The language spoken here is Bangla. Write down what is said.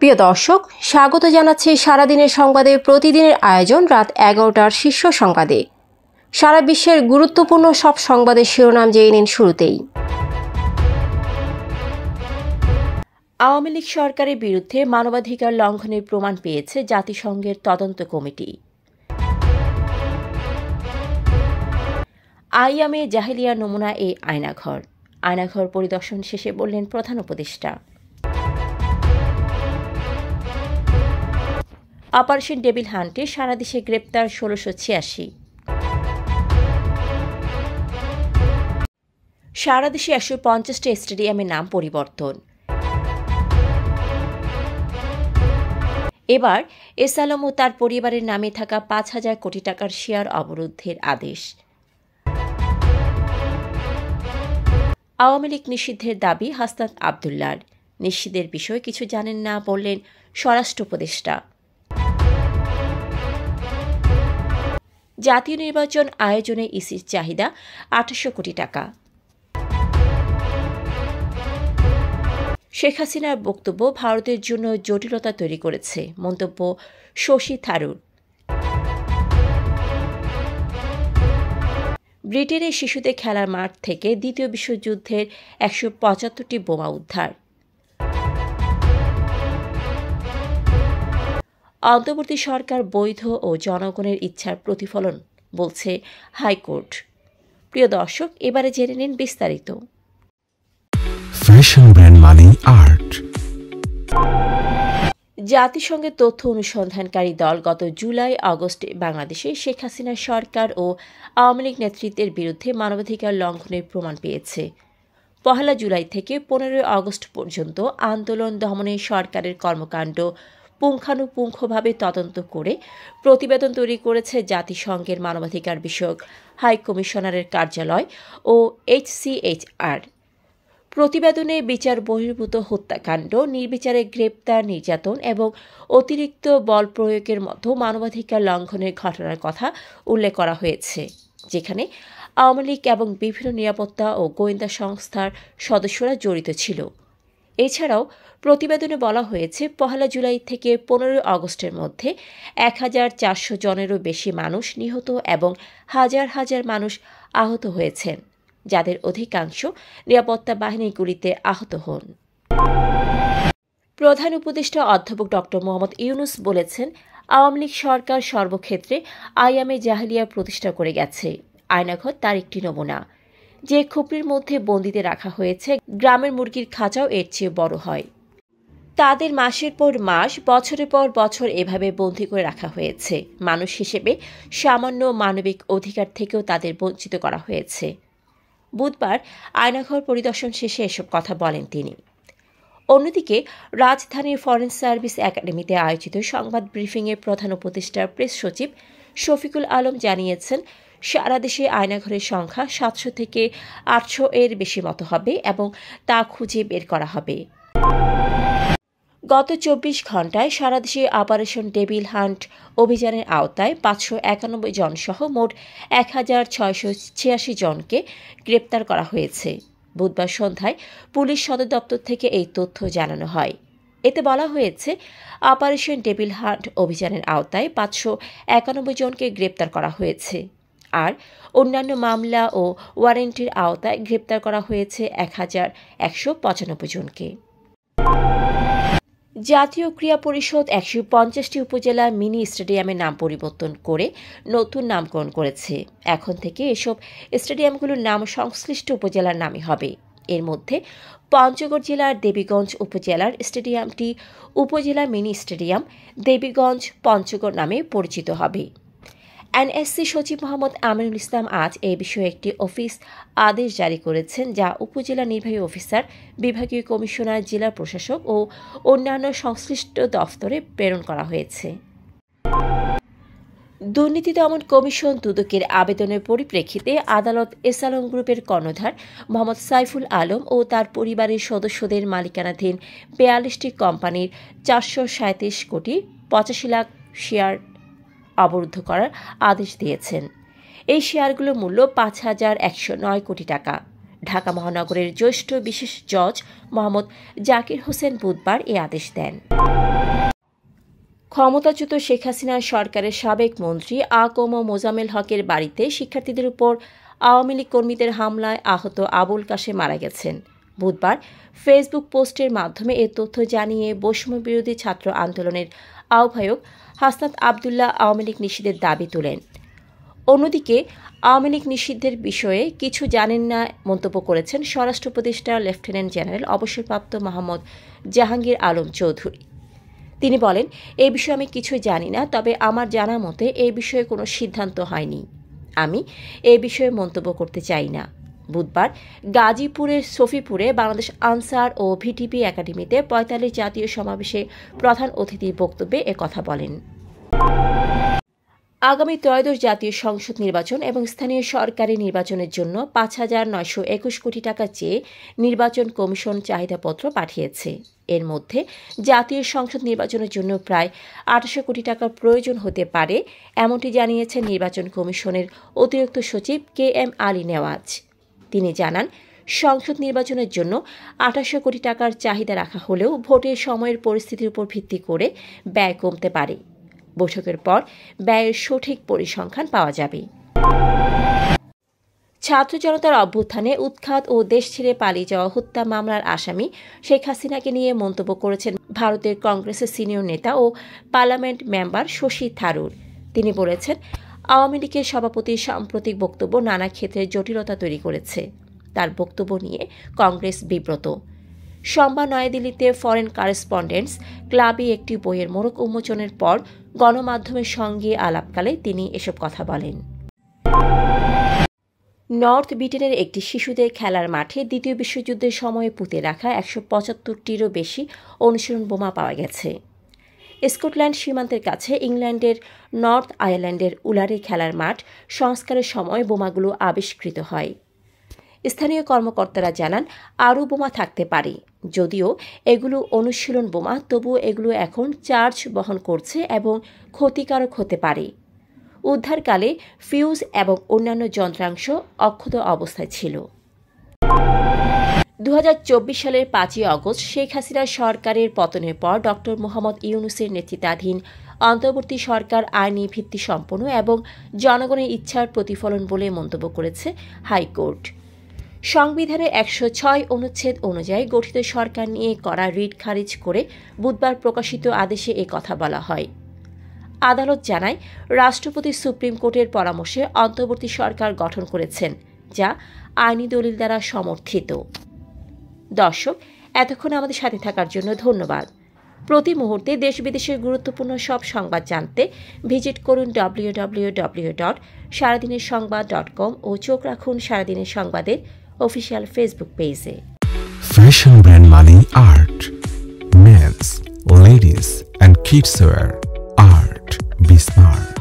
প্রিয় দর্শক, স্বাগত জানাচ্ছি সারাদিনের সংবাদে প্রতিদিনের আয়োজন রাত 11টার শীর্ষ সংবাদে। সারা বিশ্বের গুরুত্বপূর্ণ সব সংবাদের শিরোনাম জেনে নিন শুরুতেই। আওয়ামী লীগ সরকারের বিরুদ্ধে মানবাধিকার লঙ্ঘনের প্রমাণ পেয়েছে জাতিসংঘের তদন্ত কমিটি। আইয়ামে জাহেলিয়া নমুনা এই আয়নাঘর পরিদর্শন শেষে বললেন প্রধান উপদেষ্টা। অপারেশন ডেভিল হান্টে সারা দেশে গ্রেপ্তার ১৬৮৬। সারা দেশে ১৫০টি স্টেডিয়ামের নাম পরিবর্তন। এবার এস আলম ও তার পরিবারের নামে থাকা ৫,০০০ কোটি টাকার শেয়ার অবরুদ্ধের আদেশ। আওয়ামী লীগ নিষিদ্ধের দাবি হাসনাত আবদুল্লাহর। নিষিদ্ধের বিষয়ে কিছু জানেন না বললেন স্বরাষ্ট্র উপদেষ্টা। জাতীয় নির্বাচন আয়োজনে ইসির চাহিদা ২৮০০ কোটি টাকা। শেখ হাসিনার বক্তব্য ভারতের জন্য জটিলতা তৈরি করেছে, মন্তব্য শশী থারুর। ব্রিটেনের শিশুদের খেলার মাঠ থেকে দ্বিতীয় বিশ্বযুদ্ধের ১৭৫টি বোমা উদ্ধার। অন্তর্বর্তী সরকার বৈধ ও জনগণের ইচ্ছার প্রতিফলন বলছে হাইকোর্ট। প্রিয় দর্শক, এবারে জেনে নিন বিস্তারিত। ফ্যাশন ব্র্যান্ড মানে আর্ট। জাতিসংঘের তথ্য অনুসন্ধানকারী দল গত জুলাই আগস্টে বাংলাদেশে শেখ হাসিনা সরকার ও আওয়ামী লীগ নেতৃত্বের বিরুদ্ধে মানবাধিকার লঙ্ঘনের প্রমাণ পেয়েছে। ১ জুলাই থেকে ১৫ আগস্ট পর্যন্ত আন্দোলন দমনে সরকারের কর্মকাণ্ড পুঙ্খানুপুঙ্খভাবে তদন্ত করে প্রতিবেদন তৈরি করেছে জাতিসংঘের মানবাধিকার বিষয়ক হাই কমিশনারের কার্যালয় ও HCHR। প্রতিবেদনে বিচার বহির্ভূত হত্যাকাণ্ড, নির্বিচারে গ্রেপ্তার, নির্যাতন এবং অতিরিক্ত বল প্রয়োগের মতো মানবাধিকার লঙ্ঘনের ঘটনার কথা উল্লেখ করা হয়েছে, যেখানে আওয়ামী লীগ এবং বিভিন্ন নিরাপত্তা ও গোয়েন্দা সংস্থার সদস্যরা জড়িত ছিল। এছাড়াও প্রতিবেদনে বলা হয়েছে ১ জুলাই থেকে ১৫ আগস্টের মধ্যে ১,৪০০ জনেরও বেশি মানুষ নিহত এবং হাজার হাজার মানুষ আহত হয়েছেন, যাদের অধিকাংশ নিরাপত্তা বাহিনীর গুলিতে আহত হন। প্রধান উপদেষ্টা অধ্যাপক ড. মোহাম্মদ ইউনূস বলেছেন, আওয়ামী লীগ সরকার সর্বক্ষেত্রে আইয়ামে জাহেলিয়া প্রতিষ্ঠা করে গেছে। আয়নাঘর তার একটি নমুনা। যে খোপড়ির মধ্যে বন্দীতে রাখা হয়েছে, গ্রামের মুরগির খাঁচাও এর চেয়ে বড় হয়। তাদের মাসের পর মাস, বছরের পর বছর এভাবে বন্দী করে রাখা হয়েছে। মানুষ হিসেবে সামান্য মানবিক অধিকার থেকেও তাদের বঞ্চিত করা হয়েছে। বুধবার আয়নাঘর পরিদর্শন শেষে এসব কথা বলেন তিনি। অন্যদিকে রাজধানীর ফরেন সার্ভিস একাডেমিতে আয়োজিত সংবাদ ব্রিফিংয়ে প্রধান উপদেষ্টার প্রেস সচিব শফিকুল আলম জানিয়েছেন, সারা দেশে আয়নাঘরের সংখ্যা ৭০০ থেকে ৮০০ এর বেশি মতো হবে এবং তা খুঁজে বের করা হবে। গত ২৪ ঘণ্টায় সারা দেশে অপারেশন ডেভিল হান্ট অভিযানের আওতায় ৫৯১ জন সহ মোট ১,৬৮৬ জনকে গ্রেপ্তার করা হয়েছে। বুধবার সন্ধ্যায় পুলিশ সদর দপ্তর থেকে এই তথ্য জানানো হয়। এতে বলা হয়েছে, অপারেশন ডেভিল হান্ট অভিযানের আওতায় ৫৯১ জনকে গ্রেপ্তার করা হয়েছে, আর অন্যান্য মামলা ও ওয়ারেন্টের আওতায় গ্রেপ্তার করা হয়েছে ১,১৯৫ জনকে। জাতীয় ক্রীড়া পরিষদ ১৫০টি উপজেলা মিনি স্টেডিয়ামের নাম পরিবর্তন করে নতুন নামকরণ করেছে। এখন থেকে এসব স্টেডিয়ামগুলোর নাম সংশ্লিষ্ট উপজেলার নামে হবে। এর মধ্যে পঞ্চগড় জেলার দেবীগঞ্জ উপজেলার স্টেডিয়ামটি উপজেলা মিনি স্টেডিয়াম দেবীগঞ্জ পঞ্চগড় নামে পরিচিত হবে। এনএসসি সচিব মোহাম্মদ আমিনুল ইসলাম আজ এ বিষয়ে একটি অফিস আদেশ জারি করেছেন, যা উপজেলা নির্বাহী অফিসার, বিভাগীয় কমিশনার, জেলা প্রশাসক ও অন্যান্য সংশ্লিষ্ট দফতরে প্রেরণ করা হয়েছে। দুর্নীতি দমন কমিশন দুদকের আবেদনের পরিপ্রেক্ষিতে আদালত এস আলম গ্রুপের কর্ণধার মোহাম্মদ সাইফুল আলম ও তার পরিবারের সদস্যদের মালিকানাধীন ৪২টি কোম্পানির ৪৩৭ কোটি ৮৫ লাখ শেয়ার অবরুদ্ধ করার আদেশ দিয়েছেন। এই শেয়ারগুলোর মূল্য ৫,১০৯ কোটি টাকা। ঢাকা মহানগরের জ্যেষ্ঠ বিশেষ জজ মোহাম্মদ জাকির হোসেন বুধবার এ আদেশ দেন। ক্ষমতাচ্যুত শেখ হাসিনার সরকারের সাবেক মন্ত্রী আকম মোজাম্মেল হকের বাড়িতে শিক্ষার্থীদের উপর আওয়ামী লীগ কর্মীদের হামলায় আহত আবুল কাশেম মারা গেছেন। বুধবার ফেসবুক পোস্টের মাধ্যমে এ তথ্য জানিয়ে বৈষম্যবিরোধী ছাত্র আন্দোলনের আহ্বায়ক হাসনাত আবদুল্লাহ আওয়ামী লীগ নিষিদ্ধের দাবি তোলেন। অন্যদিকে আওয়ামী লীগ নিষিদ্ধের বিষয়ে কিছু জানেন না মন্তব্য করেছেন স্বরাষ্ট্র উপদেষ্টা লেফটেন্যান্ট জেনারেল অবসরপ্রাপ্ত মোহাম্মদ জাহাঙ্গীর আলম চৌধুরী। তিনি বলেন, এই বিষয়ে আমি কিছু জানি না, তবে আমার জানা মতে এই বিষয়ে কোনো সিদ্ধান্ত হয়নি। আমি এই বিষয়ে মন্তব্য করতে চাই না। বুধবার গাজীপুরের সফিপুরে বাংলাদেশ আনসার ও ভিটিপি একাডেমিতে ৪৫ জাতীয় সমাবেশে প্রধান অতিথির বক্তব্যে একথা বলেন। আগামী ত্রয়োদশ জাতীয় সংসদ নির্বাচন এবং স্থানীয় সরকারি নির্বাচনের জন্য ৫,৯২১ কোটি টাকা চেয়ে নির্বাচন কমিশন চাহিদাপত্র পাঠিয়েছে। এর মধ্যে জাতীয় সংসদ নির্বাচনের জন্য প্রায় ২৮ কোটি টাকার প্রয়োজন হতে পারে, এমনটি জানিয়েছেন নির্বাচন কমিশনের অতিরিক্ত সচিব KM আলী নেওয়াজ। তিনি জানান, সংসদ নির্বাচনের জন্য ২৮ কোটি টাকার চাহিদা রাখা হলেও ভোটের সময়ের পরিস্থিতির উপর ভিত্তি করে ব্যয় কমতে পারে। বৈঠকের পর ব্যয়ের সঠিক পরিসংখ্যান পাওয়া যাবে। ছাত্র জনতার অভ্যুত্থানে উৎখাত ও দেশ ছেড়ে পালিয়ে যাওয়া হত্যা মামলার আসামি শেখ হাসিনাকে নিয়ে মন্তব্য করেছেন ভারতের কংগ্রেসের সিনিয়র নেতা ও পার্লামেন্ট মেম্বার শশী থারুর। তিনি বলেছেন, আওয়ামী লীগের সভাপতির সাম্প্রতিক বক্তব্য নানা ক্ষেত্রে জটিলতা তৈরি করেছে। তার বক্তব্য নিয়ে কংগ্রেস বিব্রত। সোমবার নয়াদিল্লিতে ফরেন কারেসপন্ডেন্টস ক্লাবে একটি বইয়ের মোড়ক উন্মোচনের পর গণমাধ্যমের সঙ্গে আলাপকালে তিনি এসব কথা বলেন। নর্থ ব্রিটেনের একটি শিশুদের খেলার মাঠে দ্বিতীয় বিশ্বযুদ্ধের সময়ে পুঁতে রাখা ১৭৫টিরও বেশি অনুশীলন বোমা পাওয়া গেছে। স্কটল্যান্ড সীমান্তের কাছে ইংল্যান্ডের নর্থ আয়ারল্যান্ডের উলারে খেলার মাঠ সংস্কারের সময় বোমাগুলো আবিষ্কৃত হয়। স্থানীয় কর্মকর্তারা জানান, আরও বোমা থাকতে পারে। যদিও এগুলো অনুশীলন বোমা, তবুও এগুলো এখন চার্জ বহন করছে এবং ক্ষতিকারক হতে পারে। উদ্ধারকালে ফিউজ এবং অন্যান্য যন্ত্রাংশ অক্ষত অবস্থায় ছিল। ২০২৪ সালের ৫ই আগস্ট শেখ হাসিনার সরকারের পতনের পর ড. মোহাম্মদ ইউনূসের নেতৃত্বাধীন অন্তর্বর্তী সরকার আইনি ভিত্তি সম্পন্ন এবং জনগণের ইচ্ছার প্রতিফলন বলে মন্তব্য করেছে হাইকোর্ট। সংবিধানের ১০৬ অনুচ্ছেদ অনুযায়ী গঠিত সরকার নিয়ে করা রিট খারিজ করে বুধবার প্রকাশিত আদেশে এ কথা বলা হয়। আদালত জানায়, রাষ্ট্রপতি সুপ্রিম কোর্টের পরামর্শে অন্তর্বর্তী সরকার গঠন করেছেন, যা আইনি দলিল দ্বারা সমর্থিত। দর্শক, এতক্ষণ আমাদের সাথে থাকার জন্য ধন্যবাদ। প্রতি মুহূর্তে দেশ বিদেশের গুরুত্বপূর্ণ সব সংবাদ জানতে ভিজিট করুন www.সারাদিনেরসংবাদ.com ও চোখ রাখুন সারাদিনের সংবাদের অফিসিয়াল ফেসবুক পেজে। ফ্যাশন ব্র্যান্ড মানে Art, men's, ladies and kids wear. Art, be smart.